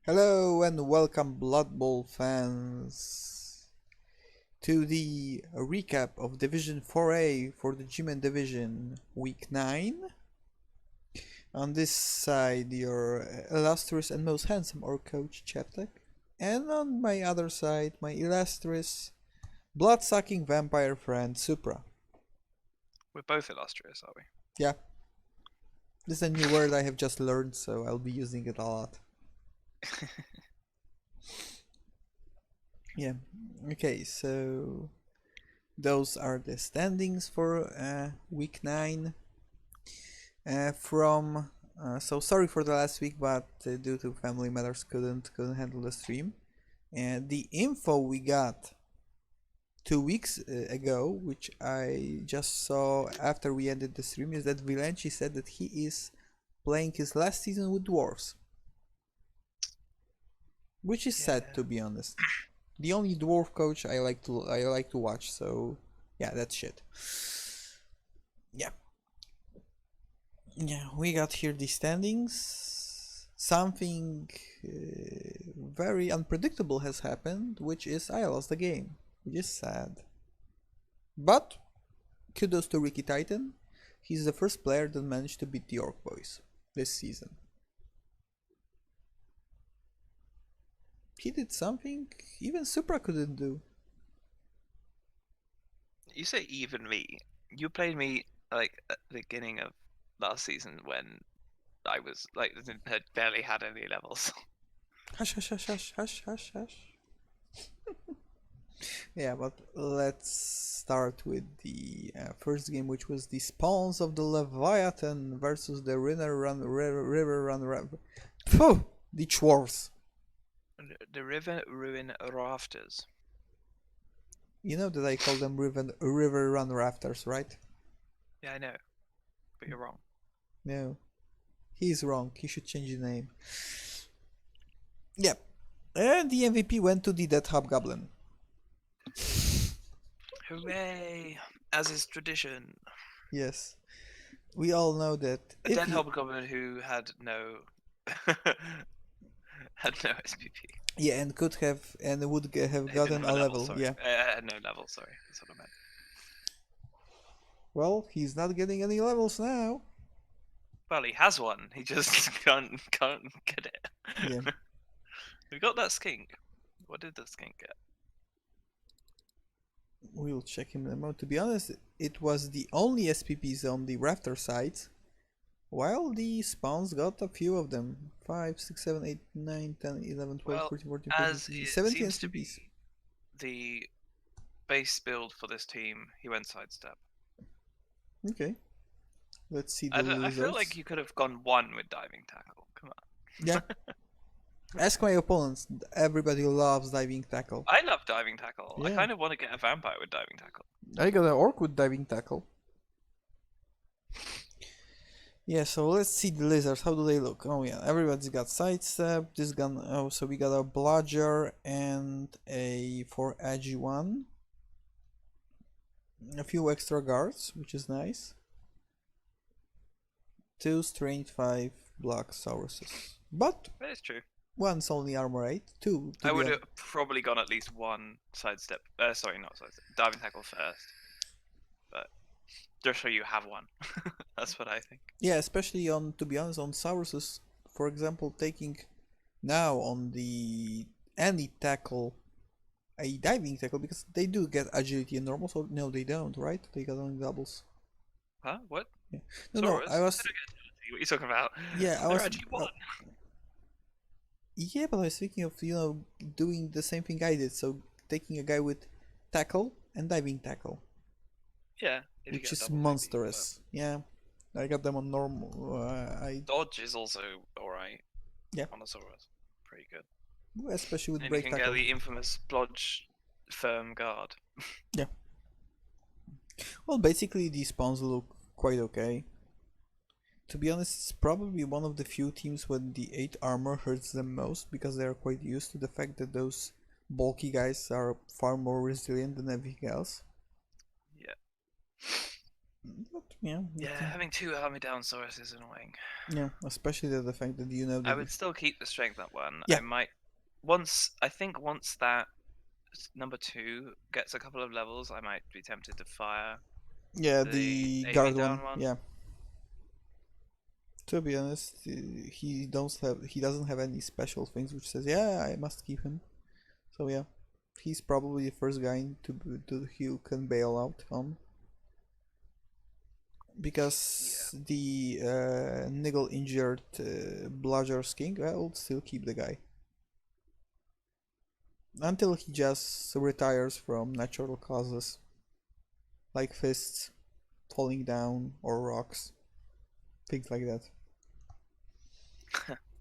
Hello and welcome Blood Bowl fans to the recap of Division 4A for the G-Men Division Week 9. On this side your illustrious and most handsome Orc coach Cheptek, and on my other side my illustrious blood-sucking vampire friend Supra. We're both illustrious, are we? Yeah, this is a new word I have just learned, so I'll be using it a lot. Yeah, okay, so those are the standings for week 9. So sorry for the last week, but due to family matters couldn't handle the stream. And the info we got 2 weeks ago, which I just saw after we ended the stream, is that Vilenci said that he is playing his last season with dwarves, which is sad, to be honest. The only dwarf coach I like to watch. So yeah, that's shit. Yeah. Yeah, we got here the standings. Something very unpredictable has happened, which is I lost the game, which is sad. But kudos to Ricky Titan. He's the first player that managed to beat the Orc Boys this season. He did something even Supra couldn't do. You say even me. You played me like at the beginning of last season when I was like had barely had any levels. Hush, hush, hush, hush, hush, hush, hush. Yeah, but let's start with the first game, which was the Spawns of the Leviathan versus the River Run. Phew! The Dwarves. The River Ruin Rafters. You know that I call them River Run Rafters, right? Yeah, I know, but you're wrong. No. He's wrong. He should change the name. Yep. And the MVP went to the Dead Hobgoblin. Hooray! As is tradition. Yes. We all know that. A dead hobgoblin who had no SPP. Yeah, and could have and would have gotten a level. Sorry. Yeah. Had no level. Sorry, that's what I meant. Well, he's not getting any levels now. Well, he has one. He just can't get it. Yeah. We got that skink. What did the skink get? We'll check him in a moment. To be honest, it was the only SPPs on the Rafter side, while the spawns got a few of them. 5, 6, 7, 8, 9, 10, 11, 12, Well, 14, 14, as 15, it 17 seems to be SPPs. the base build for this team, he went sidestep. Okay. Let's see the I results. feel like you could have gone one with diving tackle. Come on. Yeah. Ask my opponents. Everybody loves diving tackle. I love diving tackle. Yeah. I kind of want to get a vampire with diving tackle. I got an orc with diving tackle. Yeah, so let's see the lizards. How do they look? Oh yeah, everybody's got sidestep. This gun. Oh, so we got a bludger and a 4 edgy one. A few extra guards, which is nice. 2 strength, 5 block sauruses. But That is true. one's only armor 8. 2. I would have probably gone at least one sidestep. Sorry, not sidestep. Diving tackle first. But just so you have one. That's what I think. Yeah, especially on, to be honest, on sauruses. For example, taking now on the any tackle, a diving tackle, because they do get agility and normal. So no, they don't, right? They got only doubles. Huh? What? Yeah. No, I was. What are you talking about? Yeah, I They're was. actually one. Yeah, but I was thinking of doing the same thing I did. So taking a guy with tackle and diving tackle. Yeah. Which is monstrous. Maybe, yeah, I got them on normal. Dodge is also alright. Yeah. On a Saurus. Pretty good. Especially with and break you can tackle. get the infamous blodge firm guard. Yeah. Well, basically these spawns look quite okay. To be honest, it's probably one of the few teams when the 8 armor hurts them most, because they are quite used to the fact that those bulky guys are far more resilient than everything else. Yeah. But yeah, having 2 army down Saurus is annoying. yeah, especially the fact that you know I that would still keep the strength up one. Yeah. I might I think once that number 2 gets a couple of levels, I might be tempted to fire yeah, the the AV guard down one, one. yeah. To be honest, he doesn't have any special things which says yeah I must keep him. So yeah, he's probably the first guy to you can bail out on. Because the niggle injured Bludger's King, I will still keep the guy. Until he just retires from natural causes. Like fists falling down or rocks. Things like that.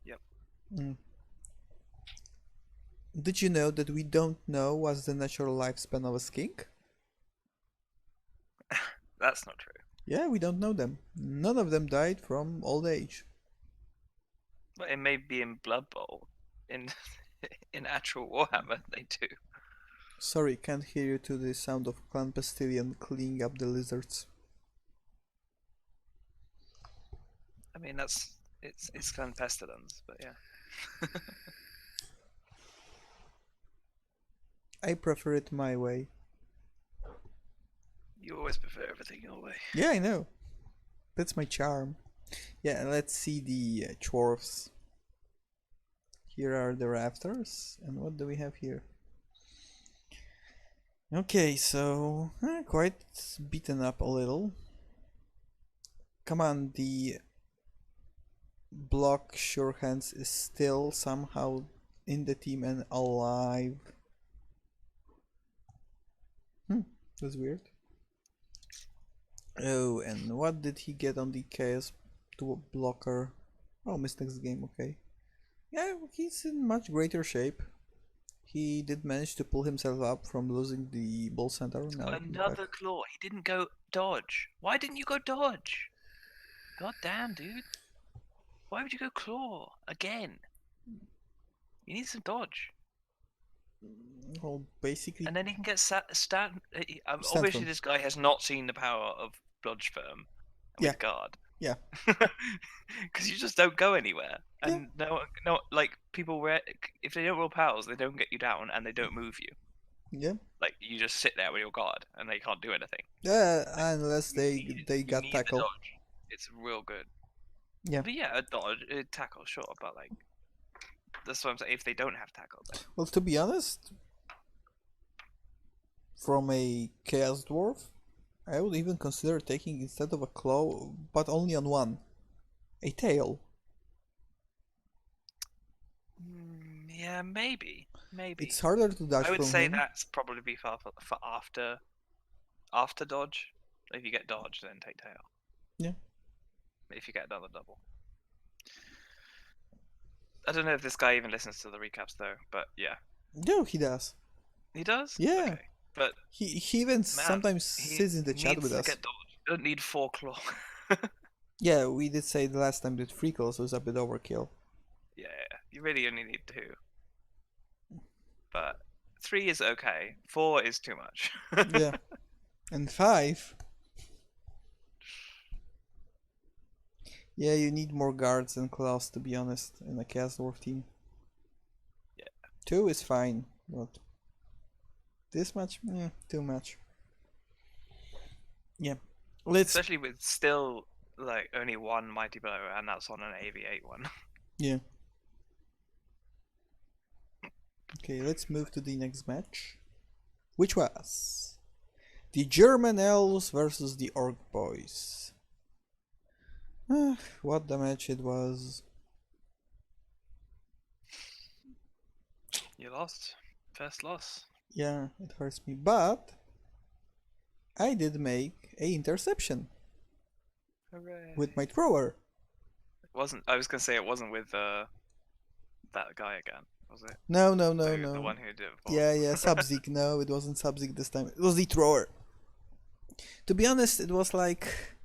Yep. Mm. Did you know that we don't know what's the natural lifespan of a skink? That's not true. Yeah, we don't know them. None of them died from old age. But it may be in Blood Bowl. In in actual Warhammer, they do. Sorry, can't hear you to the sound of Clan Pastilian cleaning up the lizards. I mean, it's Clan Pestilence, but yeah. I prefer it my way. You always prefer everything your way. Yeah, I know. That's my charm. Yeah, let's see the dwarfs. Here are the rafters. And what do we have here? Okay, so quite beaten up a little. Come on, the block sure hands is still somehow in the team and alive. That's weird. Oh, and what did he get on the chaos blocker? Oh, missed next game, okay. Yeah, he's in much greater shape. He did manage to pull himself up from losing the bull center. Now Another claw. He didn't go dodge. Why didn't you go dodge? God damn, dude. Why would you go claw again? You need some dodge. Well, basically, And then he can get stand. Obviously, from. this guy has not seen the power of Bludge Firm Yeah. with guard. Yeah. Because you just don't go anywhere. Yeah. And no, like people, if they don't roll powers, they don't get you down and they don't move you. Yeah. Like you just sit there with your guard and they can't do anything. Yeah, unless they You got need tackled. the dodge. It's real good. Yeah. But yeah, a dodge, a tackle, sure, but like that's what I'm saying. If they don't have tackle, then Well, to be honest, from a chaos dwarf, I would even consider taking instead of a claw, but only on one, a tail. yeah, maybe. It's harder to dodge I would from say him. that's probably be for after dodge. If you get dodge, then take tail. Yeah. If you get another double. I don't know if this guy even listens to the recaps though, but yeah. No, he does. He does? Yeah. Okay. But he even sometimes sits in the chat with us. Get dodge. You don't need 4 claw. Yeah, we did say the last time that 3 claws was a bit overkill. Yeah, you really only need 2. But 3 is okay. 4 is too much. Yeah. And 5. Yeah, you need more guards than claws, to be honest, in a chaos dwarf team. Yeah. 2 is fine, but this much? Too much. Yeah. Especially with still like only 1 mighty blow, and that's on an AV8 one. Yeah. Okay, let's move to the next match, which was the German elves versus the orc boys. What the match it was. You lost. First loss. Yeah, it hurts me, but I did make a interception. Hooray. With my thrower. It wasn't. I was gonna say it wasn't with that guy again, was it? No. The one who did it before. Yeah, Subzik. No, it wasn't Subzik this time. It was the thrower. To be honest, it was like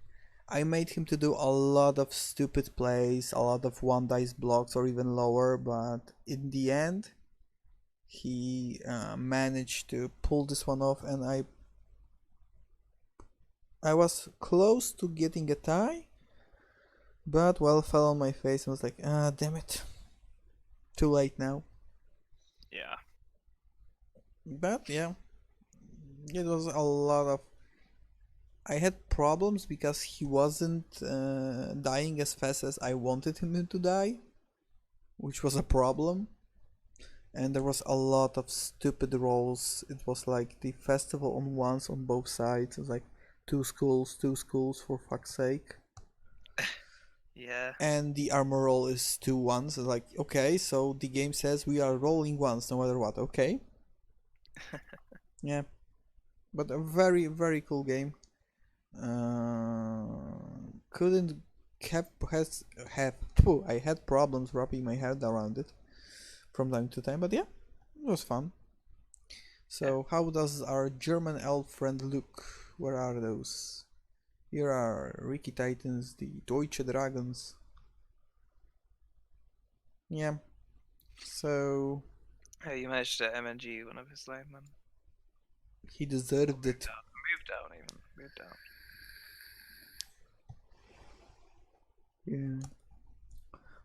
I made him to do a lot of stupid plays, a lot of 1 dice blocks or even lower, but in the end, he managed to pull this one off, and I was close to getting a tie, but well, fell on my face and was like, ah, damn it. Too late now. Yeah. But yeah, it was a lot of. I had problems because he wasn't dying as fast as I wanted him to die, which was a problem. And there was a lot of stupid rolls. It was like the festival on once on both sides. It was like two schools for fuck's sake. Yeah. And the armor roll is two ones. It's like, okay, so the game says we are rolling once no matter what. Okay. Yeah. But a very, very cool game. Couldn't have I had problems wrapping my head around it from time to time, but yeah, it was fun. So how does our German elf friend look? Where are those? Here are Ricky Titans, the Deutsche Dragons. Yeah. So Hey, you managed to MNG one of his linemen. he deserved it. Move down even. Move down. Yeah.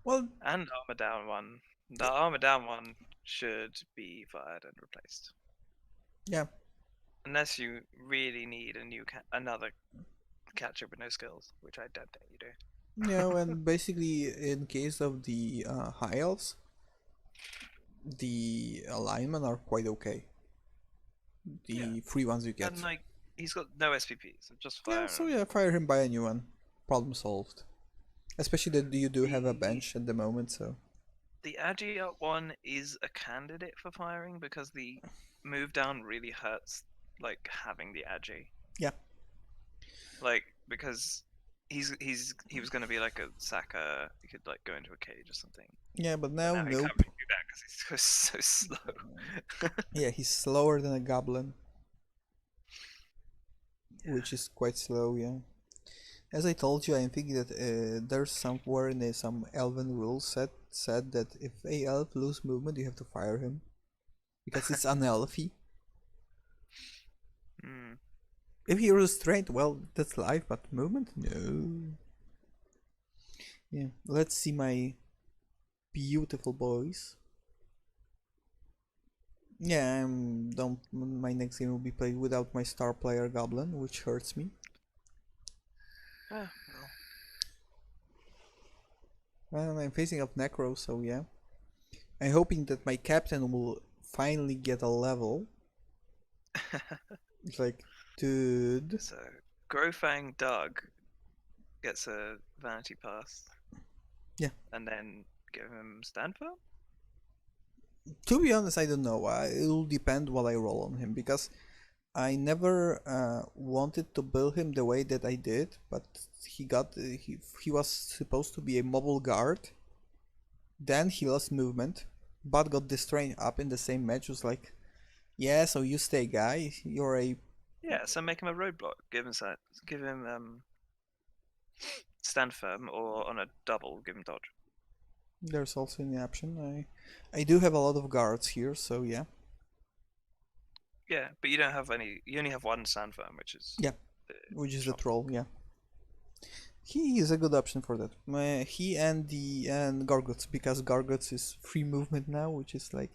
Well, And armor down one. The armor down one should be fired and replaced. yeah. Unless you really need a new another catcher with no skills, which I don't think you do. No, and basically in case of the high elves, the alignment are quite okay. The free ones you get. And like he's got no SPP, so just fire Yeah, him. so yeah, fire him by a new one. Problem solved. Especially that you do have a bench at the moment, so. The agi up one is a candidate for firing because the move down really hurts, like having the agi. Yeah. Like because he was gonna be like a Saka. He could like go into a cage or something. Yeah, but But now now he nope. can't really do that because he's so slow. Yeah, he's slower than a goblin. Yeah. Which is quite slow, yeah. As I told you, I'm thinking that there's somewhere in some elven rule set said that if a elf lose movement, you have to fire him because it's unelfy. Mm. If he loses strength, well, that's life, but movement, no. Yeah, let's see my beautiful boys. Yeah, don't. My next game will be played without my star player goblin, which hurts me. Well. Well, I'm facing up Necro, so yeah. I'm hoping that my captain will finally get a level. It's like, dude. So Growfang Doug gets a vanity pass. Yeah. And then give him stand firm? To be honest, I don't know. It will depend what I roll on him because I never wanted to build him the way that I did, but he was supposed to be a mobile guard. Then he lost movement, but got this train up in the same match. Was like, yeah, so you stay, guy. You're a Yeah, so make him a roadblock. Give him stand firm, or on a double, give him dodge. There's also an option. I do have a lot of guards here, so yeah. Yeah, but you don't have any. You only have one stand firm, which is Which is the troll, yeah. He is a good option for that. He and Gargots, because Gargots is free movement now, which is like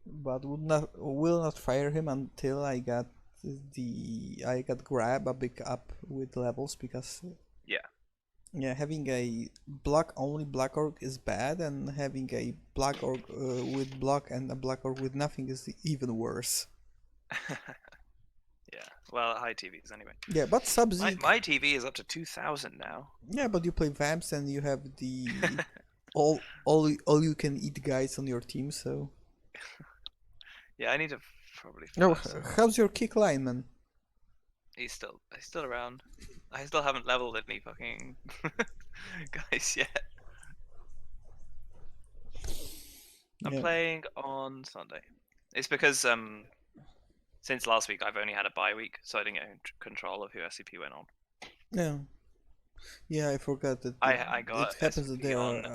But will not fire him until I got grab a big up with levels because having a only black orc is bad, and having a black orc with block and a black orc with nothing is even worse. Yeah, well, high TVs anyway. Yeah, but Sub-Zeke... My TV is up to 2,000 now. Yeah, but you play Vamps and you have the all you can eat guys on your team, so... Yeah, I need to probably... Oh, how's your kick lineman? He's still around. I still haven't leveled any fucking guys yet. I'm playing on Sunday. It's because since last week I've only had a bye week, so I didn't get control of who SCP went on. Yeah. Yeah, I forgot that. I got it happens SCP that they on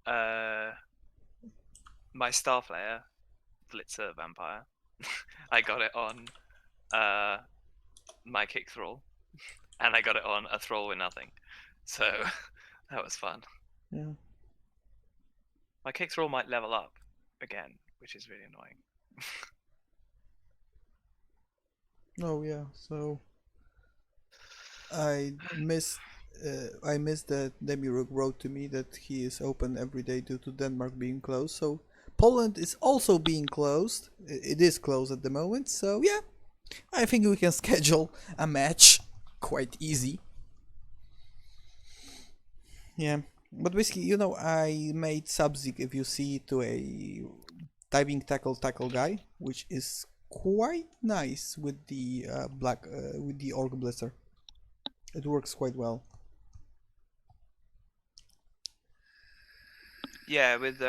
are my star player, Blitzer Vampire. I got it on my kick thrall, and I got it on a thrall with nothing. So that was fun. Yeah. My kick thrall might level up again, which is really annoying. Oh yeah. So I missed. I missed that Demirug wrote to me that he is open every day due to Denmark being closed. So Poland is also being closed. It is closed at the moment. So yeah, I think we can schedule a match quite easy. Yeah, but basically, you know, I made Sub-Zig, if you see, to a diving tackle guy, which is quite nice with the with the Orc Blitzer. It works quite well. Yeah, with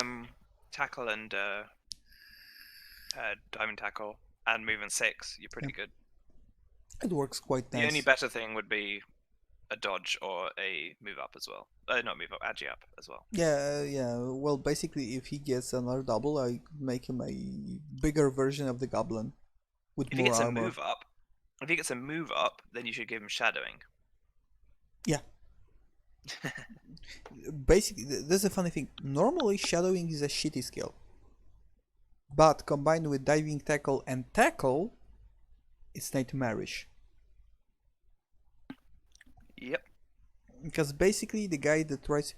tackle and diamond tackle and movement 6, you're pretty good. It works quite The only nice. better thing would be a dodge or a move up as well. Not move up, agi up as well. Yeah, yeah. Well, basically, if he gets another double, I make him a bigger version of the Goblin with If he more gets a armor. move up, then you should give him shadowing. Yeah. Basically, that's a funny thing. Normally, shadowing is a shitty skill, but combined with diving tackle and tackle, it's nightmarish. Yep. Because basically, the guy that tries,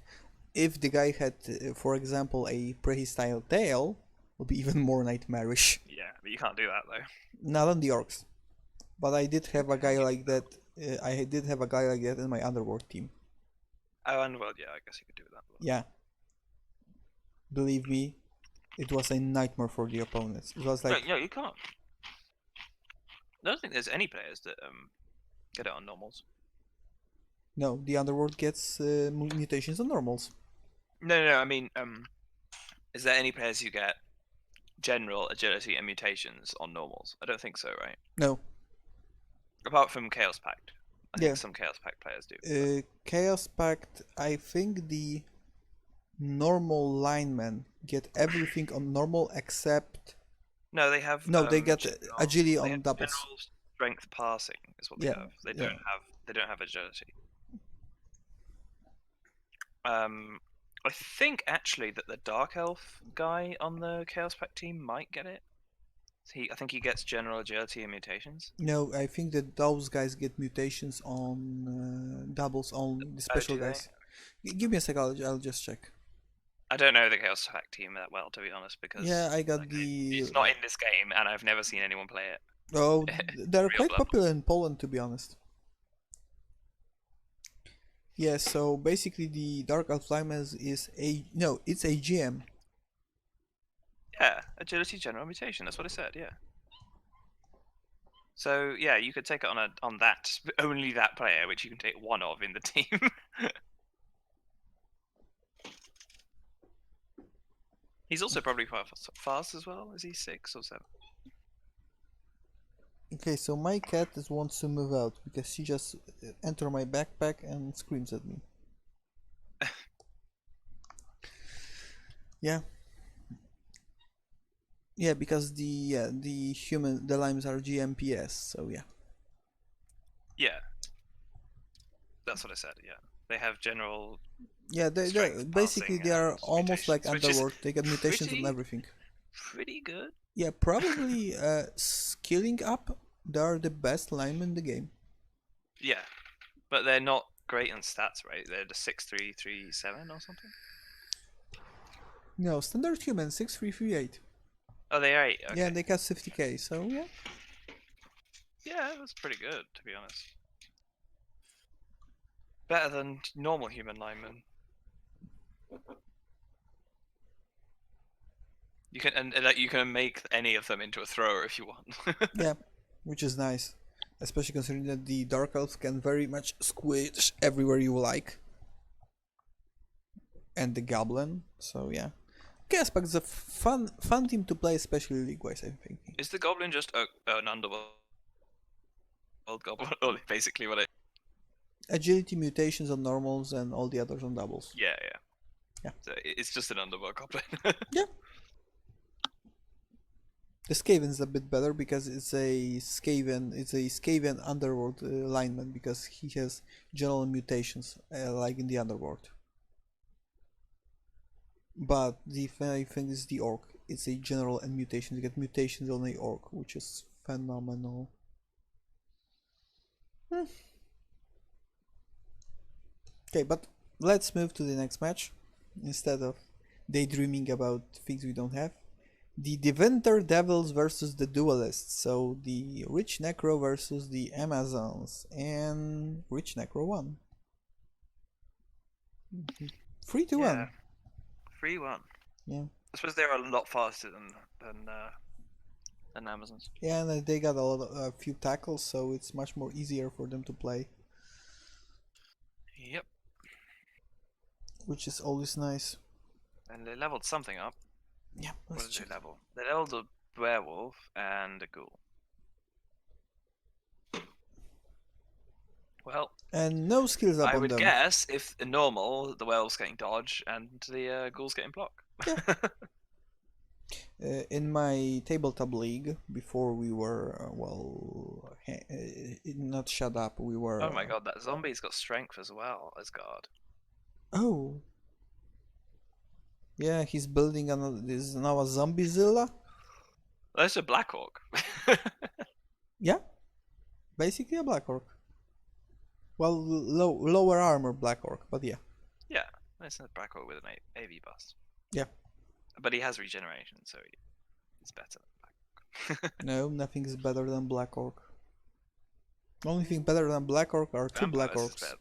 if the guy had, for example, a prehistoric tail, would be even more nightmarish. Yeah, but you can't do that though. Not on the orcs, but I did have a Can guy you? like that. I did have a guy like that in my underworld team. Oh, and well, yeah, I guess you could do that. Yeah, believe me, it was a nightmare for the opponents. It was like, No, you can't. I don't think there's any players that get it on normals. no, the underworld gets mutations on normals. No, I mean, is there any players who get general agility and mutations on normals? I don't think so, right? No, Apart from Chaos Pact. I yeah, think some Chaos Pact players do. Chaos Pact. I think the normal linemen get everything on normal except No, they have no, they get general. agility They have on doubles. general strength passing is what they Yeah, have. yeah. They don't have agility. I think actually that the Dark Elf guy on the Chaos Pact team might get it. I think he gets general agility and mutations. No, I think that those guys get mutations on doubles on the Oh, special do they? guys. Give me a second, I'll just check. I don't know the Chaos Pact team that well, to be honest, Yeah, because I got like, the. it's not in this game, and I've never seen anyone play it. Oh, they're Real quite Blood. popular in Poland, to be honest. Yeah, so basically the Dark Elf Lineman is a no, it's a GM. Yeah, agility general mutation. That's what it said. Yeah. So yeah, you could take it on that only that player, which you can take one of in the team. He's also probably quite fast as well. Is he 6 or 7? Okay, so my cat wants to move out because she just entered my backpack and screams at me. Yeah. Yeah, because the limes are GMPS, so yeah. Yeah, that's what I said. Yeah, they have general Yeah, strength basically passing they are and almost like mutations, which is Underworld. They get mutations on pretty everything. pretty good. Yeah, probably skilling up, they are the best linemen in the game. Yeah, but they're not great in stats, right? They're the 6-3-3-7 or something. No, standard human 6338. Oh, they are 8. Okay. Yeah, they cast 50k, so yeah. Yeah, that's pretty good, to be honest. Better than normal human linemen. You can and you can make any of them into a thrower if you want. Yeah, which is nice. Especially considering that the Dark Elves can very much squish everywhere you like. And the Goblin, so yeah. Chaos Pact is a fun team to play, especially league-wise, I think. Is the goblin just an underworld goblin? Or basically what it. Agility, mutations on normals, and all the others on doubles. Yeah. Yeah. So it's just an underworld goblin. Yeah. The Skaven's a bit better because it's a Skaven underworld lineman because he has general mutations like in the underworld. But the funny thing is the orc. It's a general and mutations. You get mutations on the orc, which is phenomenal. Okay, but let's move to the next match instead of daydreaming about things we don't have. The Deventer Devils versus the Duelists. So the Rich Necro versus the Amazons, and Rich Necro won. 3-1. 3-1. Yeah. I suppose they're a lot faster than Amazons. Yeah, and they got a few tackles, so it's much more easier for them to play. Yep. Which is always nice. And they leveled something up. Yeah, What let's did check. they level? They leveled a werewolf and a ghoul. Well, And no skills up I on would them. guess if normal, the werewolf's getting dodge and the ghoul's getting block. Yeah. In my tabletop league, before we were, not shut up, we were... Oh my god, that zombie's got strength as well as guard. Oh. Yeah, he's building another... This is now a Zombiezilla? That's a Black Orc. Yeah. Basically a Black Orc. Well, lower armor Black Orc, but yeah. Yeah, that's a Black Orc with an AV bust. Yeah. But he has regeneration, so he's better than Black Orc. No, nothing is better than Black Orc. Only thing better than Black Orc are two Black Orcs.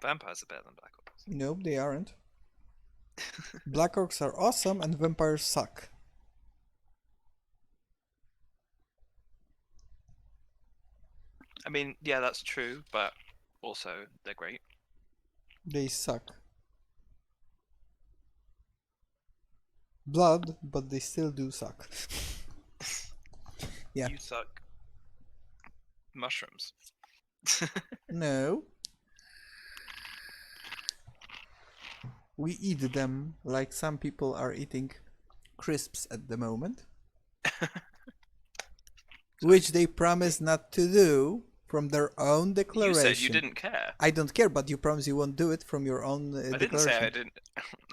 Vampires are better than Black Orcs. Nope, they aren't. Black Orcs are awesome and vampires suck. I mean, yeah, that's true, but also they're great. They suck. Blood, but they still do suck. Yeah. You suck. Mushrooms. No. We eat them like some people are eating crisps at the moment. Which they promise not to do from their own declaration. You said you didn't care. I don't care, but you promise you won't do it from your own I declaration. didn't say I didn't.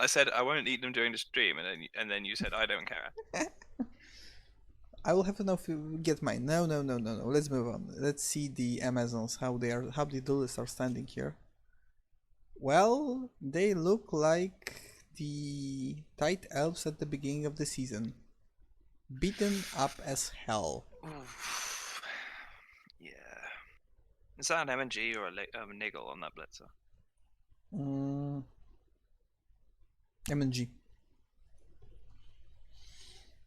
I said I won't eat them during the stream, and then you said I don't care. I will have to know if you get mine. No. Let's move on. Let's see the Amazons, how the duelists are standing here. Well, they look like the Tight Elves at the beginning of the season. Beaten up as hell. Oof. Yeah. Is that an MNG or a niggle on that blitzer? MNG.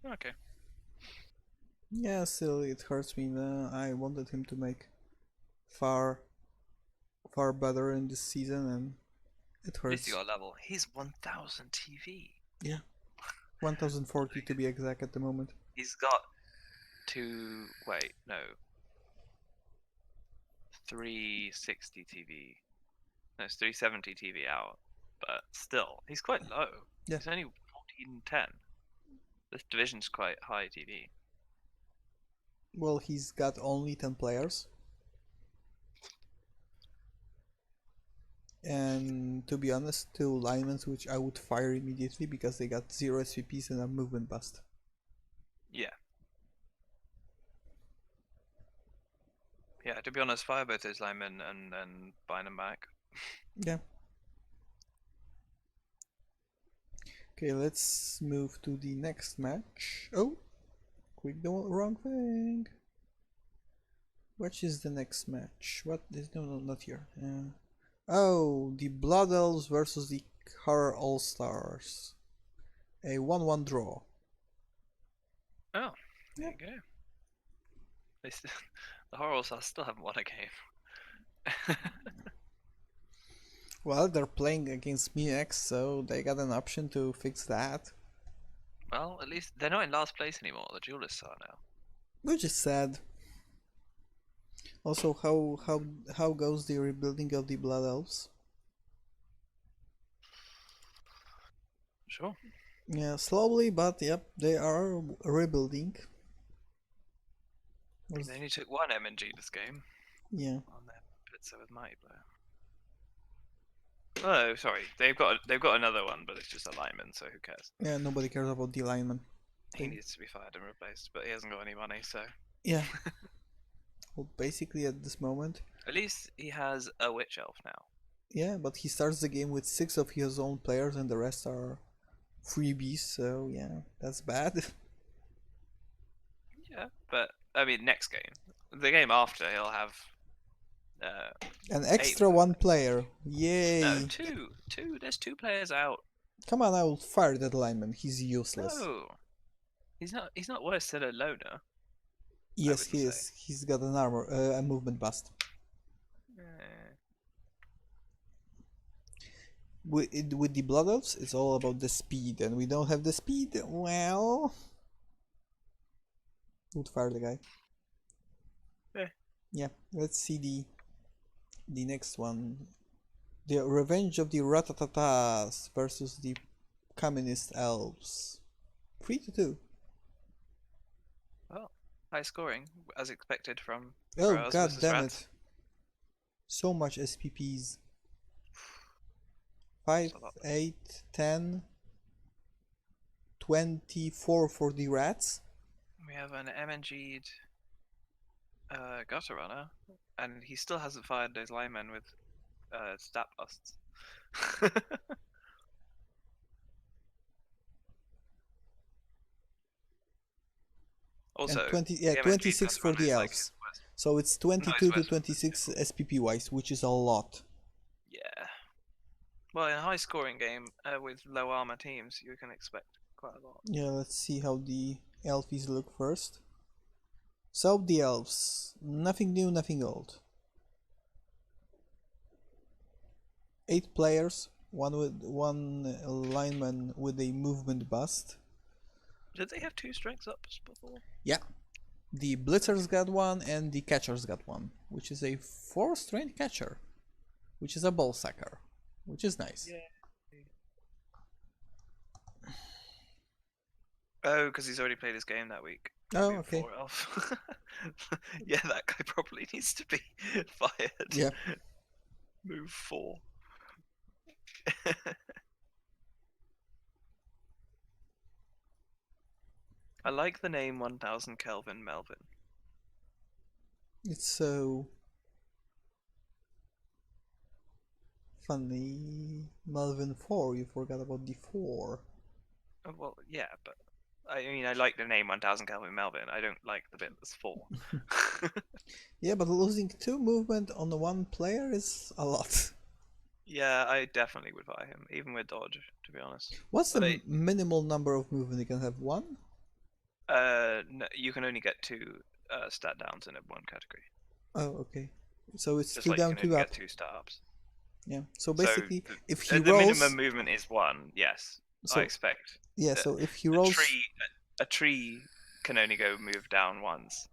Okay. Yeah, still it hurts me. I wanted him to make far better in this season, and it hurts. At least you got a level. He's 1000 TV. Yeah. 1040 to be exact at the moment. He's got 360 TV. No, it's 370 TV out. But still, he's quite low. Yeah. He's only 1410. This division's quite high TV. Well, he's got only 10 players. And to be honest, 2 linemen which I would fire immediately because they got 0 SVPs and a movement bust. Yeah. Yeah, to be honest, fire both those linemen and then bind them back. Yeah. Okay, let's move to the next match. Oh! Click the wrong thing. Which is the next match? What is... No, not here. Oh, the Blood Elves versus the Horror All-Stars. A 1-1 draw. Oh, there you go. The Horror All-Stars still haven't won a game. Well, they're playing against MeX, so they got an option to fix that. Well, at least they're not in last place anymore. The Duelists are now. Which is sad. Also, how goes the rebuilding of the Blood Elves? Sure. Yeah, slowly, but yep, they are rebuilding. Was, They only took one MNG this game yeah. on their Blitzer with Mighty Blow. Oh, sorry. They've got another one, but it's just a lineman, so who cares? Yeah, nobody cares about the lineman. He needs to be fired and replaced, but he hasn't got any money, so. Yeah. Well, basically at this moment. At least he has a Witch Elf now. Yeah, but he starts the game with 6 of his own players and the rest are freebies, so yeah, that's bad. Yeah, but I mean, next game, the game after, he'll have An extra 1 player. Yay! No, two. There's 2 players out. Come on, I will fire that lineman. He's useless. No, he's not. He's not worse than a loner. Yes, he is. He's got an armor, a movement bust. With the Blood Elves, it's all about the speed, and we don't have the speed. Well, would fire the guy. Yeah. Let's see the next one. The Revenge of the Ratatatas versus the Communist Elves. 3-2. Well, high scoring as expected from. Oh god damn it! So much SPPs. 5, 8, 10, 24 for the rats. We have an MNG'd gutter runner, and he still hasn't fired those linemen with stat busts. Also, and 26 for the elves. So it's 22 to 26 SPP wise, which is a lot. Yeah. Well, in a high scoring game with low armor teams, you can expect quite a lot. Yeah, let's see how the elfies look first. So the elves, nothing new, nothing old. 8 players, one lineman with a movement bust. Did they have 2 strengths ups before? Yeah. The blitzers got one and the catchers got one, which is a 4 strength catcher, which is a ball sacker, which is nice. Yeah. Oh, because he's already played his game that week. Oh, okay. Yeah, that guy probably needs to be fired. Yeah. Move 4. I like the name 1000 Kelvin Melvin. It's so funny. Melvin 4, you forgot about the 4. Oh, well, yeah, but I mean, I like the name 1000 Kelvin Melvin. I don't like the bit that's 4. Yeah, but losing 2 movement on the 1 player is a lot. Yeah, I definitely would buy him, even with dodge, to be honest. What's the minimal number of movement you can have? 1? No, you can only get 2 stat downs in one category. Oh, okay. So it's just 2 like down, you can 2 only up. get 2 star ups. Yeah. So basically, so if he the rolls, minimum movement is 1. Yes, so, I expect. Yeah. So if he rolls, a tree can only go move down once.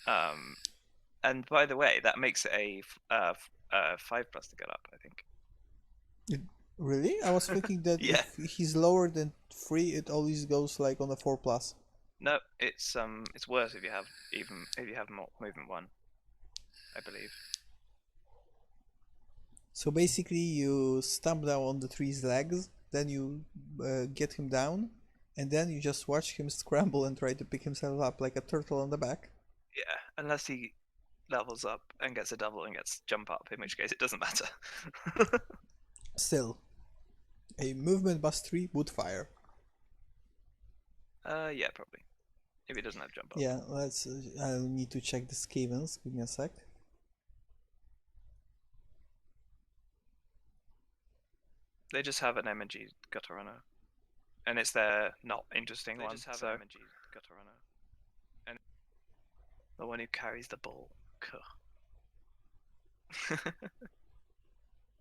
And by the way, that makes it a 5+ to get up, I think. Really? I was thinking that Yeah. if he's lower than 3, it always goes like on a 4+. No, it's worse if you have more movement 1, I believe. So basically, you stamp down on the tree's legs, then you get him down, and then you just watch him scramble and try to pick himself up like a turtle on the back. Yeah, unless he levels up and gets a double and gets jump up, in which case it doesn't matter. Still, a movement bust 3 would fire. Yeah, probably. If he doesn't have jump up. Yeah, let's. I'll need to check the Skavens. Give me a sec. They just have an MNG gutter runner, and it's their not interesting one. They just have an MNG gutter runner, and the one who carries the ball.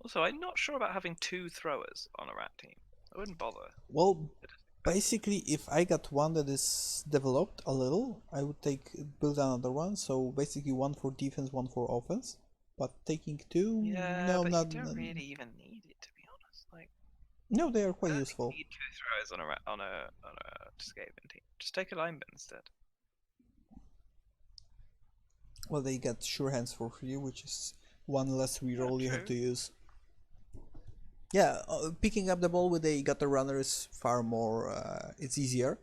Also, I'm not sure about having 2 throwers on a rat team. I wouldn't bother. Well, basically, if I got one that is developed a little, I would build another one. So basically, 1 for defense, 1 for offense. But taking 2, yeah, no, but not. You don't really even need it, to be honest. Like, no, they are quite useful. You need 2 throwers on a Skaven team. Just take a lineman instead. Well, they get Sure Hands for free, which is one less reroll you have to use. Yeah, picking up the ball with a gutter runner is far more. It's easier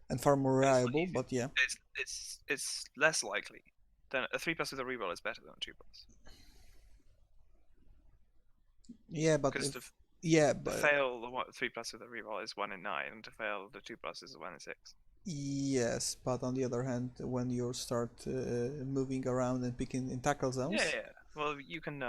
and far more reliable. But yeah, it's less likely. Then a 3+ with a reroll is better than a 2+. yeah, but Because if yeah, to but fail the 3+ with a reroll is 1 in 9, and to fail the 2+ is 1 in 6. yes, but on the other hand, when you start moving around and picking in tackle zones, Yeah. Well, you can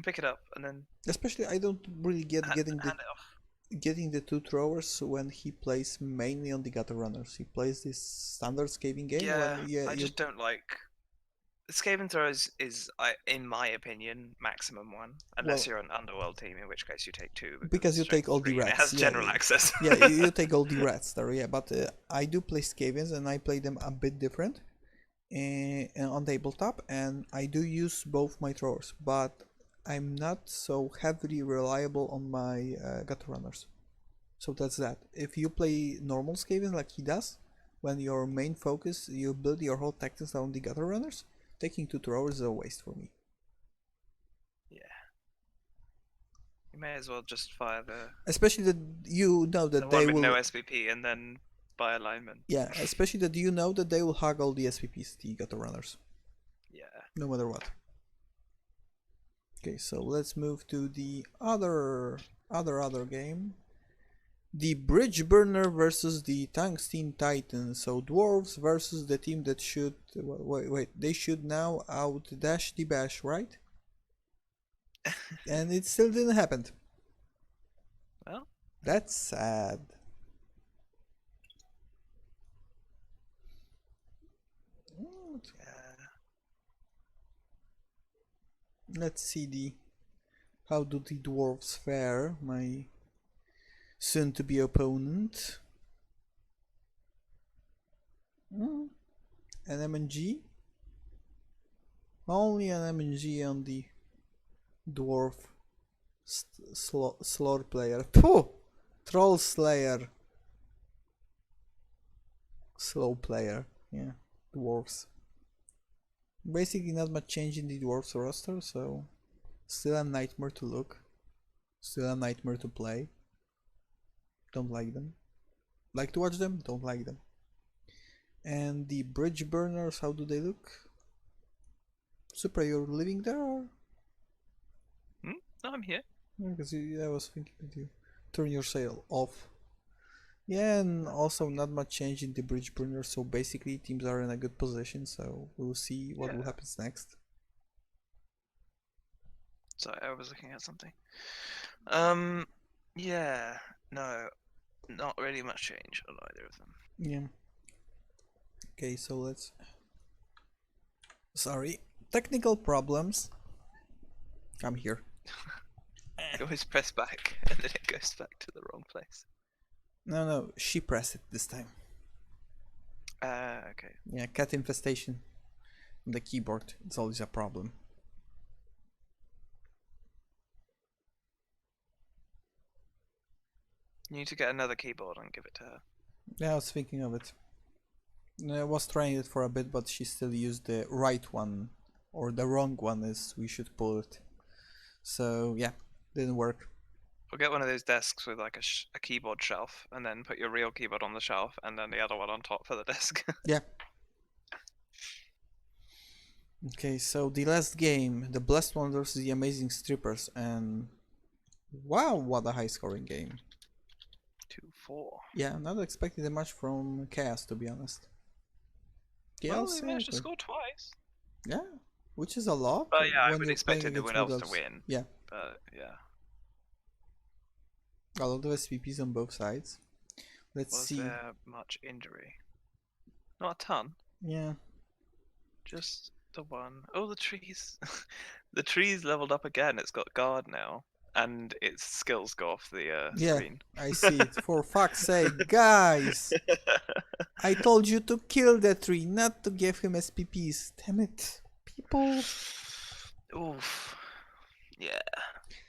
pick it up and then especially I don't really get hand it off. getting the two throwers when he plays mainly on the gutter runners. He plays this standard scaving game when I just don't like. Skaven throws is, in my opinion, maximum 1, unless you're an underworld team, in which case you take 2 because you take all the 3 and it rats. has general access. Yeah, you take all the rats there. Yeah, but I do play Skavens and I play them a bit different on tabletop, and I do use both my throwers, but I'm not so heavily reliable on my gutter runners. So that's that. If you play normal Skaven like he does, when your main focus, you build your whole tactics on the gutter runners, taking two throwers is a waste for me. Yeah. You may as well just fire the. Especially that you know that the they one with will. no SPP and then by alignment. Yeah, especially that you know that they will hug all the SPPs, the gutter runners. Yeah. No matter what. Okay, so let's move to the other game. The Bridge Burner versus the Tungsten Titan. So dwarves versus the team that should wait, they should now out dash the bash, right? And it still didn't happen. Well, that's sad. Let's see how do the dwarves fare, my soon-to-be opponent. An MNG? Only an MNG on the dwarf slot player. Pooh! Troll Slayer. Slow player. Yeah, dwarves. Basically not much change in the dwarves roster, so still a nightmare to look. Still a nightmare to play. Don't like them. Like to watch them, don't like them. And the bridge burners, how do they look? Supra, you're living there or? No, I'm here. Because I was thinking that you turn your sail off. Yeah, and also not much change in the bridge burners, so basically teams are in a good position, so we'll see what will happen next. Sorry, I was looking at something. Yeah, no, not really much change on either of them. Yeah. Okay, so let's. Sorry, technical problems. I'm here. You always press back and then it goes back to the wrong place. No, she pressed it this time. Okay. Yeah, cat infestation on the keyboard. It's always a problem. You need to get another keyboard and give it to her. Yeah, I was thinking of it. I was trying it for a bit, but she still used the right one, or the wrong one as we should pull it. So yeah, didn't work. Or get one of those desks with like a keyboard shelf, and then put your real keyboard on the shelf, and then the other one on top for the desk. Yeah. Okay, so the last game, the Blessed One versus the Amazing Strippers, and wow, what a high-scoring game. 2-4. Yeah, not expecting that much from Chaos, to be honest. Well, they managed to score twice. Yeah, which is a lot. But yeah, I would expect everyone else to win. Yeah. But yeah. A lot of SPPs on both sides. Let's see. Was there much injury? Not a ton. Yeah. Just the one. Oh, the trees. The trees leveled up again. It's got guard now. And its skills go off the screen. I see it. For fuck's sake, guys! I told you to kill that tree, not to give him SPPs. Damn it. People. Oof. Yeah.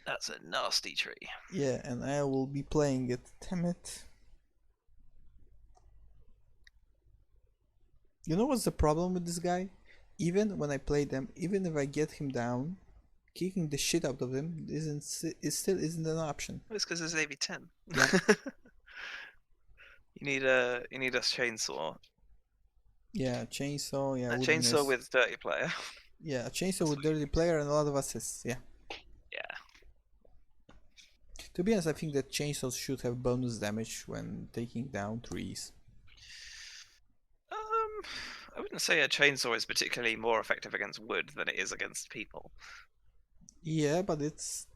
That's a nasty tree. Yeah, and I will be playing it. Damn it. You know what's the problem with this guy? Even when I play them, even if I get him down, kicking the shit out of him still isn't an option. It's because it's AV10. Yeah. You need a chainsaw. Yeah, chainsaw, yeah, A would be chainsaw nice. with dirty player. Yeah, a chainsaw That's with what you dirty player and a lot of assists, yeah. Yeah. To be honest, I think that chainsaws should have bonus damage when taking down trees. I wouldn't say a chainsaw is particularly more effective against wood than it is against people. Yeah, but it's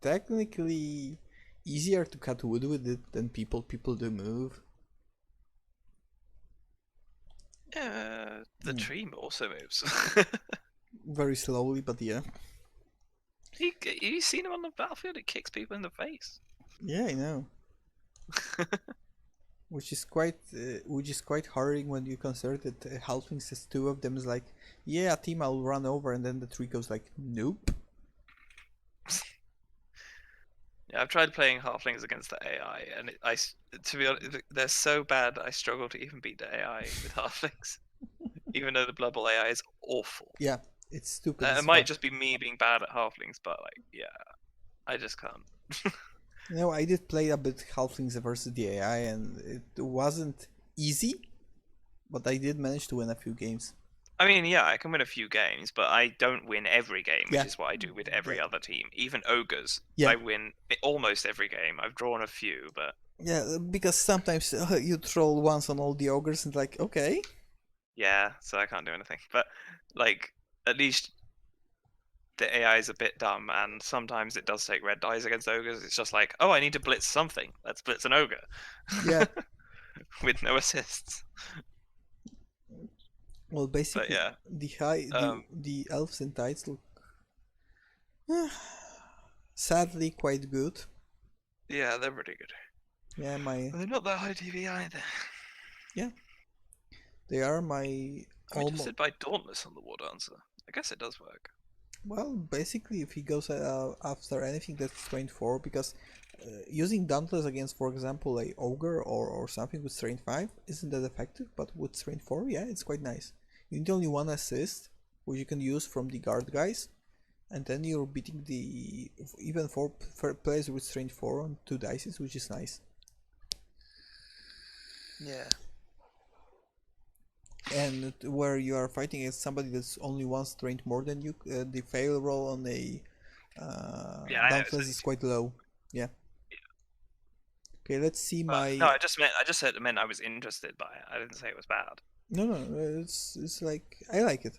technically easier to cut wood with it than people. People do move. Yeah, the tree also moves. Very slowly, but yeah. You seen him on the battlefield? It kicks people in the face. Yeah, I know. Which is quite harrowing when you consider that halflings has two of them is like, yeah, team, I'll run over, and then the tree goes like, nope. Yeah, I've tried playing halflings against the AI, and to be honest, they're so bad. I struggle to even beat the AI with halflings, even though the Blood Bowl AI is awful. Yeah, it's stupid. It might just be me being bad at halflings, but like, yeah, I just can't. You know, I did play a bit halflings versus the AI, and it wasn't easy, but I did manage to win a few games. I mean, yeah, I can win a few games, but I don't win every game, which Yeah. is what I do with every Yeah. other team. Even ogres, Yeah. I win almost every game. I've drawn a few, but Yeah, because sometimes you troll once on all the ogres and like, okay. yeah, so I can't do anything. But like, at least the AI is a bit dumb, and sometimes it does take red dice against ogres. It's just like, oh, I need to blitz something. Let's blitz an ogre. Yeah. With no assists. Well, basically, yeah, the elves and tides look sadly quite good. Yeah, they're pretty good. Yeah, They're not that high TV either. Yeah, they are my I'm interested by Dauntless on the War Dancer. I guess it does work. Well, basically, if he goes after anything that's trained 4, because using Dauntless against, for example, a Ogre or something with strength 5 isn't that effective, but with strength 4, yeah, it's quite nice. You need only one assist, which you can use from the guard guys, and then you're beating the even 4 players with strength 4 on 2 dices, which is nice. Yeah. And where you are fighting against somebody that's only one strength more than you, the fail roll on a Dauntless is quite low. Yeah. Okay, let's see my. No, I just said it meant I was interested by it. I didn't say it was bad. No, it's like I like it.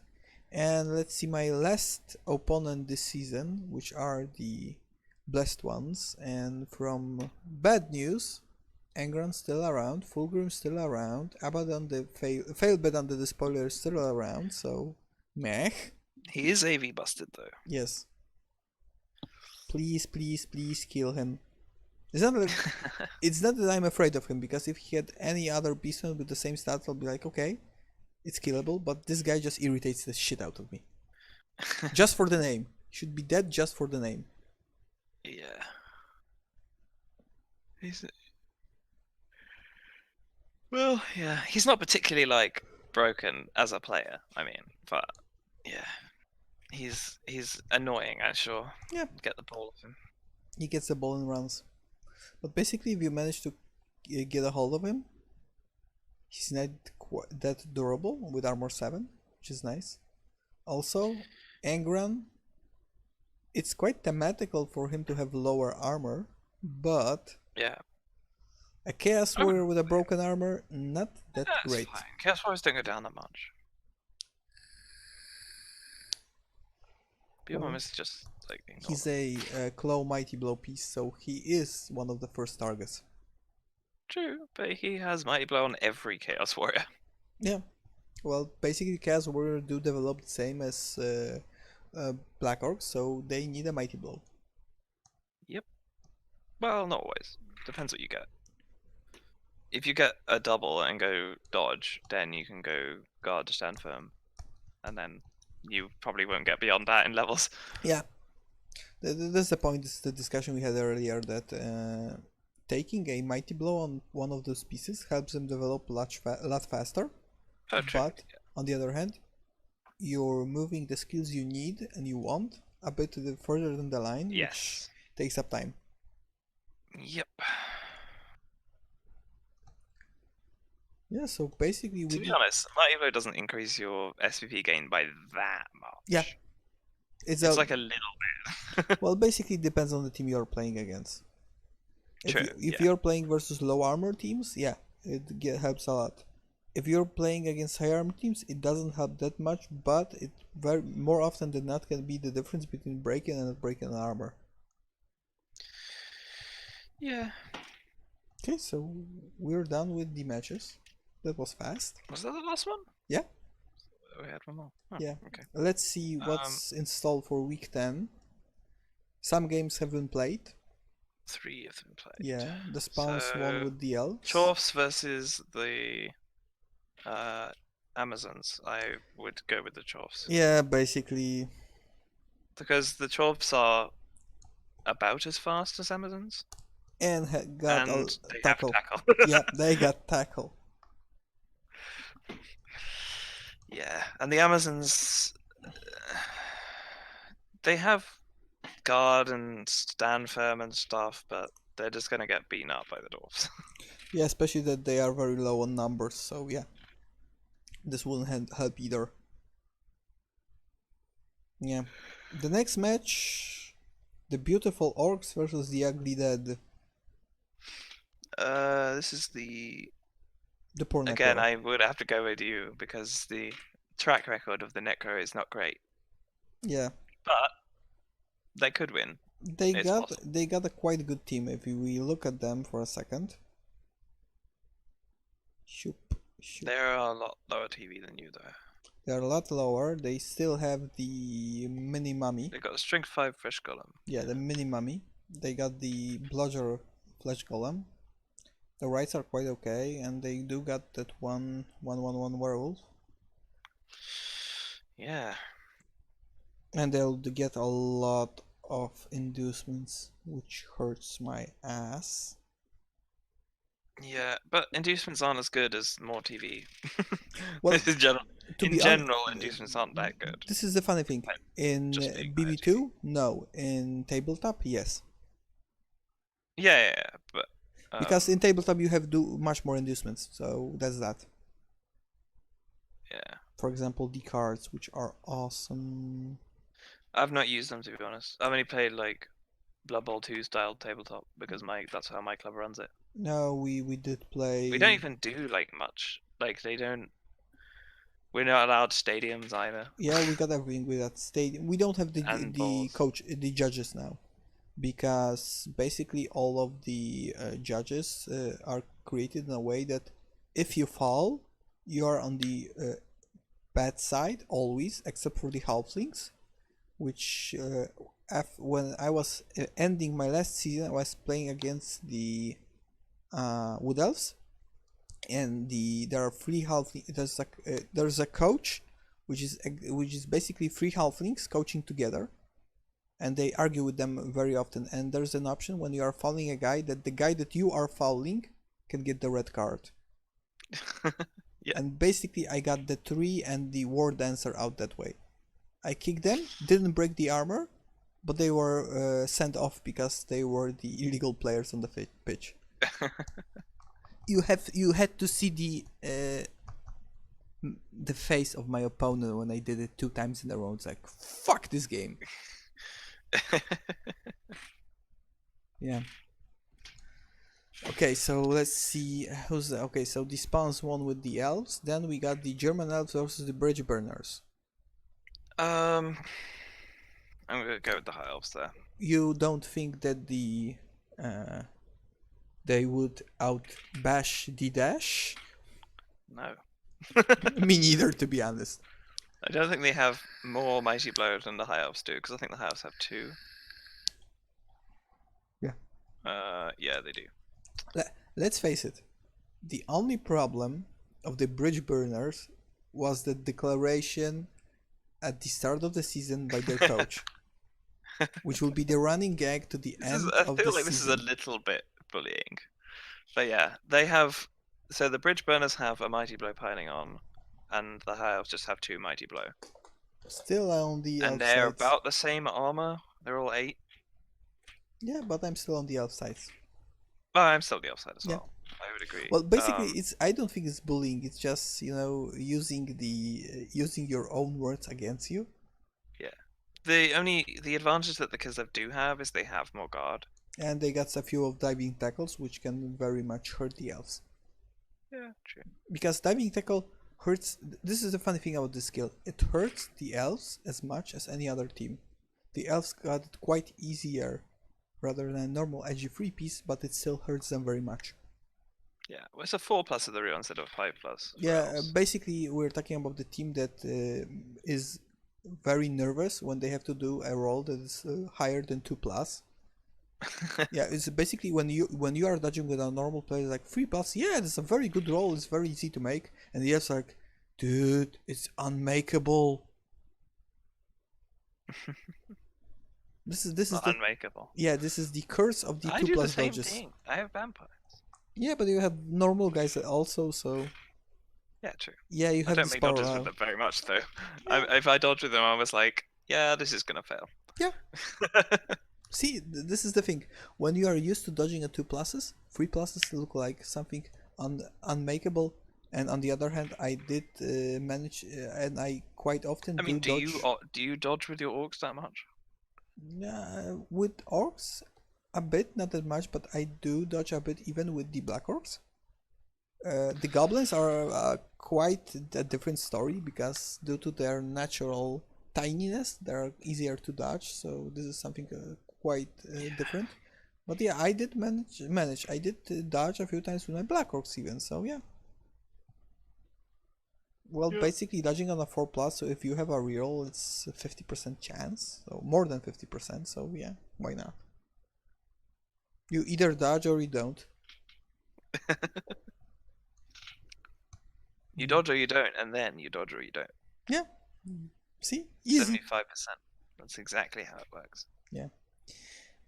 And let's see my last opponent this season, which are the blessed ones. And from bad news, Engran's still around, Fulgrim's still around, Abaddon the fail bet under the spoiler is still around, so meh. He is AV busted though. Yes. Please, please, please kill him. It's not that, it's not that I'm afraid of him, because if he had any other beastman with the same stats, I'll be like, okay, it's killable, but this guy just irritates the shit out of me. Just for the name. Should be dead just for the name. Yeah. Well, yeah. He's not particularly like broken as a player. I mean, but yeah. He's annoying, I'm sure. Yeah. Get the ball of him. He gets the ball and runs. But basically, if you manage to get a hold of him, he's not that durable with armor 7, which is nice. Also, Engran, it's quite thematical for him to have lower armor, but yeah, a Chaos Warrior with a broken armor, not that great. Fine. Chaos Warriors don't go down that much. Beelmom is just like he's a Claw Mighty Blow piece, so he is one of the first targets. True, but he has Mighty Blow on every Chaos Warrior. Yeah. Well, basically, Chaos Warrior do develop the same as Black Orcs, so they need a Mighty Blow. Yep. Well, not always. Depends what you get. If you get a double and go dodge, then you can go guard, stand firm, and then you probably won't get beyond that in levels. Yeah. That's the point. This is the discussion we had earlier, that taking a Mighty Blow on one of those pieces helps them develop a lot faster. Oh, true. but on the other hand, you're moving the skills you need and you want a bit further down the line, which Yes. takes up time. Yep. Yeah, so basically we To be honest, Mighty Blow doesn't increase your SVP gain by that much. Yeah. It's like a little bit. well, basically it depends on the team you're playing against. True, If you're playing versus low armor teams, yeah, it helps a lot. If you're playing against high armor teams, it doesn't help that much, but it more often than not can be the difference between breaking and not breaking armor. Yeah. Okay, so we're done with the matches. That was fast. Was that the last one? Yeah. We had one more. Oh, Yeah. Okay. Let's see what's installed for week 10. Some games have been played. 3 have been played. Yeah, the spawns one with the elves. Chorfs versus the Amazons. I would go with the Chorfs. Yeah, basically. Because the Chorfs are about as fast as Amazons. And got and a they tackle. have tackle. Yeah, they got tackle. Yeah, and the Amazons, they have guard and stand firm and stuff, but they're just gonna get beaten up by the dwarves. Yeah, especially that they are very low on numbers, so yeah. This wouldn't help either. Yeah. The next match, the beautiful orcs versus the ugly dead. This is the poor Necro. Again, I would have to go with you because the track record of the Necro is not great. Yeah. But they could win. They got a quite good team if we look at them for a second. Shoop. They're a lot lower TV than you though. They're a lot lower. They still have the mini mummy. They got a strength 5 flesh golem. Yeah, the mini mummy. They got the bludger flesh golem. The rights are quite okay, and they do got that one werewolf. Yeah. And they'll get a lot of inducements, which hurts my ass. Yeah, but inducements aren't as good as more TV. Well, in general, inducements aren't that good. This is the funny thing. In BB2, no. In tabletop, yes. Yeah, but because in tabletop you have much more inducements, so that's that. Yeah. For example, the cards, which are awesome. I've not used them, to be honest. I've only played like Blood Bowl 2 style tabletop because that's how my club runs it. No, we did play. We don't even do like much. Like they don't. We're not allowed stadiums either. Yeah, we got everything with that stadium. We don't have the judges now, because basically all of the judges are created in a way that if you fall, you are on the bad side always, except for the halflings, which when I was ending my last season, I was playing against the wood elves, and there are 3 halflings. There's a coach, which is basically 3 halflings coaching together, and they argue with them very often. And there's an option when you are fouling a guy that the guy that you are fouling can get the red card. Yeah. And basically, I got the 3 and the war dancer out that way. I kicked them, didn't break the armor, but they were sent off because they were the illegal players on the pitch. You had to see the face of my opponent when I did it 2 times in a row. It's like, fuck this game. Yeah. Okay, so let's see who's okay. So the spawns won with the elves. Then we got the German elves versus the bridge burners. I'm gonna go with the high elves there. You don't think that they would out-bash the dash? No. Me neither, to be honest. I don't think they have more mighty blow than the high elves do, because I think the high elves have 2. Yeah. Yeah, they do. Let's face it. The only problem of the bridge burners was the declaration at the start of the season by their coach, which will be the running gag to the end of the season. I feel like this is a little bit bullying, but yeah, they have. So the bridge burners have a mighty blow piling on, and the high elves just have 2 mighty blow. Still on the elf And they're sides. about the same armor. They're all 8. Yeah, but I'm still on the elf sides. Well, I'm still the elf side as Yeah. well. I would agree. Well, basically, I don't think it's bullying. It's just using your own words against you. Yeah. The advantage that the Kislev do have is they have more guard. And they got a few of diving tackles, which can very much hurt the elves. Yeah, true. Because diving tackle hurts. This is the funny thing about this skill. It hurts the elves as much as any other team. The elves got it quite easier rather than a normal edgy 3-piece, but it still hurts them very much. Yeah, well, it's a 4+ of the real instead of 5+. Yeah, basically we're talking about the team that is very nervous when they have to do a roll that is higher than 2+. Yeah, it's basically when you are dodging with a normal player like 3+. Yeah, it's a very good roll. It's very easy to make, and the elves are like, dude, it's unmakeable. This is Not the unmakeable. yeah. This is the curse of the I 2+ do the same dodges. thing. I have vampires. Yeah, but you have normal guys also, so Yeah, true. yeah, you I have don't this make power dodges with out. them very much though. Yeah. If I dodge with them, I was like, yeah, this is gonna fail. Yeah. See, this is the thing. When you are used to dodging a 2+, 3+ look like something unmakeable. And on the other hand, I did manage, and I quite often I mean, do dodge. you dodge with your orcs that much? With orcs, a bit, not that much, but I do dodge a bit even with the black orcs. The goblins are quite a different story because due to their natural tininess, they're easier to dodge. So this is something quite different. But yeah, I did manage. I did dodge a few times with my black orcs even. So yeah. Well, basically dodging on a 4+. So if you have a reroll, it's a 50% chance. So more than 50%. So yeah, why not? You either dodge or you don't. You dodge or you don't, and then you dodge or you don't. Yeah. See, easy. 75%. That's exactly how it works. Yeah.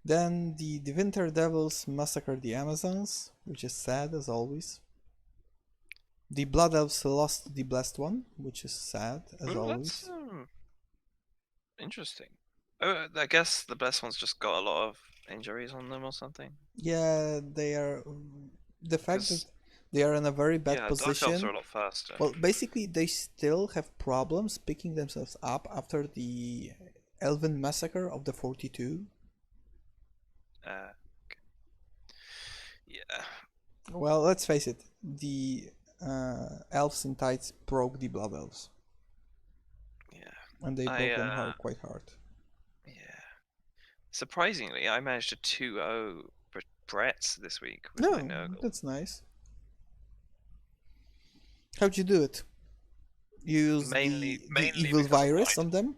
Then the Winter Devils massacred the Amazons, which is sad as always. The Blood Elves lost the Blessed One, which is sad as always. That's interesting. Oh, I guess the Blessed One's just got a lot of injuries on them or something. Yeah, they are. The fact that they are in a very bad Dark position. Elves are a lot faster. Well, basically, they still have problems picking themselves up after the Elven massacre of the 42. Okay. Yeah. Well, let's face it, the elves in tights broke the Blood Elves. Yeah. And they broke them quite hard. Yeah. Surprisingly, I managed to 2-0 Bretts this week with my Nurgle. That's nice. How'd you do it? You used mainly the evil virus on them?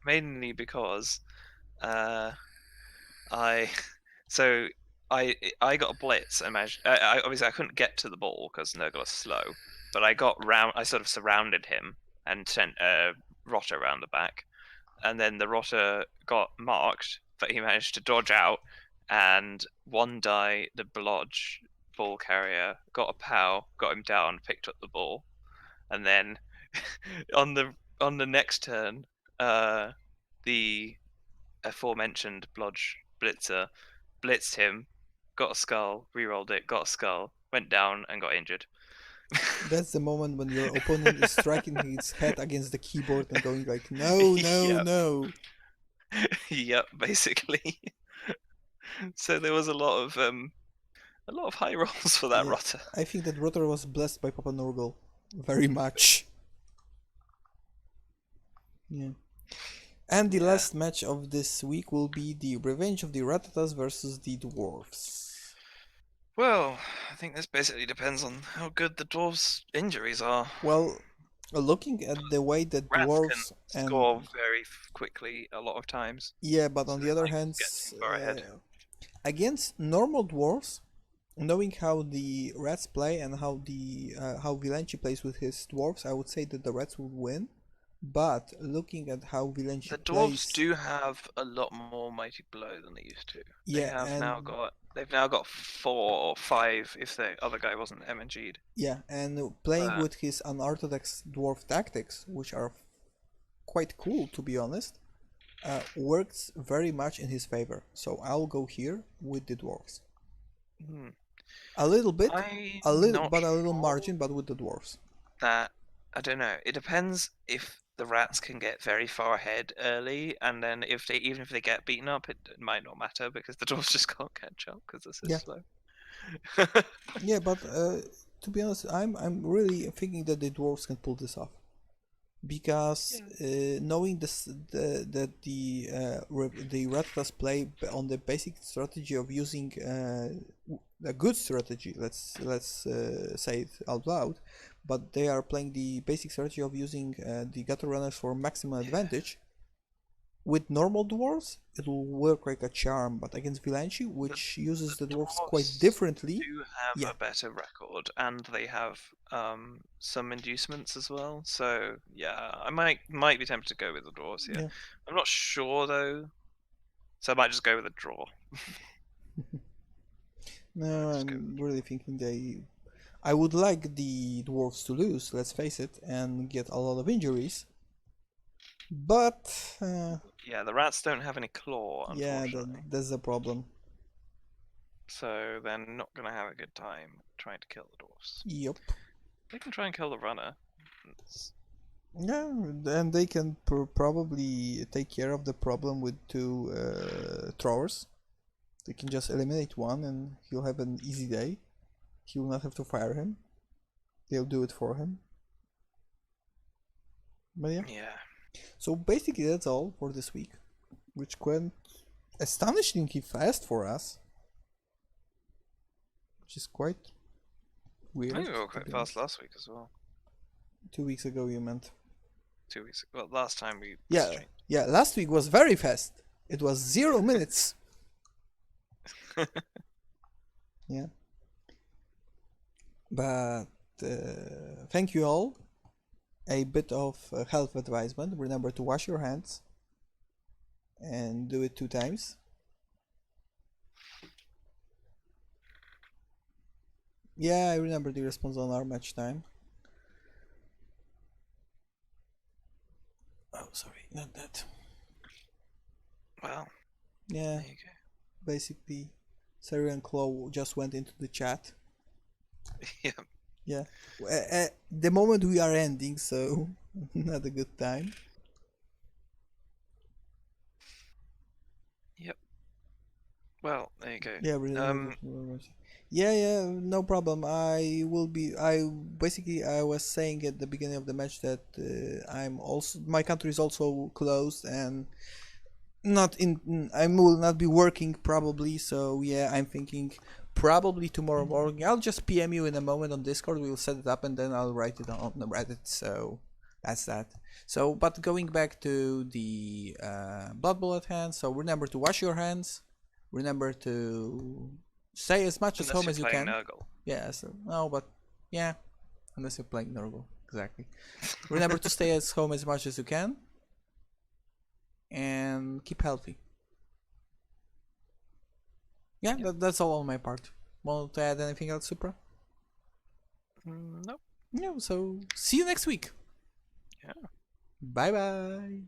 Mainly because I got a blitz. Obviously I couldn't get to the ball because Nurgle is slow, but I sort of surrounded him and sent a rotter around the back, and then the rotter got marked, but he managed to dodge out, and one die the blodge ball carrier got a pow, got him down, picked up the ball, and then on the next turn, the aforementioned blodge blitzer blitzed him, got a skull, rerolled it, got a skull, went down and got injured. That's the moment when your opponent is striking his head against the keyboard and going like, no, no, no. Yep, basically. So there was a lot of high rolls for that rotter. I think that rotter was blessed by Papa Nurgle very much. Yeah. And the last match of this week will be the Revenge of the Ratatas versus the Dwarves. Well, I think this basically depends on how good the dwarves' injuries are. Well, looking at the way that dwarves can score very quickly a lot of times. Yeah, but on the other hand, against normal dwarves, knowing how the rats play and how Vilenci plays with his dwarves, I would say that the rats would win. But looking at how Vilenci the dwarves do have a lot more mighty blow than they used to. Yeah, they have now got They've now got 4 or 5 if the other guy wasn't MNG'd. Yeah, and playing with his unorthodox dwarf tactics, which are quite cool to be honest, works very much in his favor. So I'll go here with the dwarves. A little bit, a little margin, but with the dwarves. That I don't know. It depends if the rats can get very far ahead early, and then even if they get beaten up, it might not matter because the dwarves just can't catch up because they're so slow. Yeah, but to be honest, I'm really thinking that the dwarves can pull this off, because knowing this, that the Rattas play on the basic strategy of using a good strategy, let's say it out loud, but they are playing the basic strategy of using the gutter runners for maximum advantage. With normal dwarves, it will work like a charm, but against Vilanchi, which uses the dwarves quite differently, do have a better record, and they have some inducements as well. So yeah, I might be tempted to go with the dwarves here. I'm not sure though, so I might just go with a draw. No, I'm really thinking I would like the dwarves to lose, let's face it, and get a lot of injuries. But yeah, the rats don't have any claw, unfortunately. Yeah, that's the problem. So they're not gonna have a good time trying to kill the dwarves. Yep. They can try and kill the runner. Yeah, and they can probably take care of the problem with 2 throwers. They can just eliminate one and he'll have an easy day. He will not have to fire him. They'll do it for him. But yeah. So basically that's all for this week, which went astonishingly fast for us, which is quite weird. I think we were quite fast last week as well. 2 weeks ago, you meant? 2 weeks ago. Well, last time we... Yeah, last week was very fast. It was 0 minutes. Yeah. But thank you all. A bit of health advisement. Remember to wash your hands. And do it 2 times. Yeah, I remember the response on our match time. Oh, sorry, not that. Well, yeah, there you go. Basically, Syrian Claw just went into the chat. Yeah. At the moment we are ending, so not a good time. Yep. Well, there you go. Yeah, really. Yeah, no problem. I was saying at the beginning of the match that my country is also closed and I will not be working probably, so yeah, I'm thinking probably tomorrow morning. I'll just PM you in a moment on Discord, we'll set it up and then I'll write it on the Reddit, so that's that. So, but going back to the Blood Bowl at hand, so remember to wash your hands, remember to stay as much at home as you can. Nurgle. Yeah, so, no, but yeah, unless you're playing Nurgle, exactly. Remember to stay at home as much as you can. And keep healthy. Yeah, that's all on my part. Want to add anything else, Supra? Nope. Yeah, so see you next week. Yeah. Bye bye.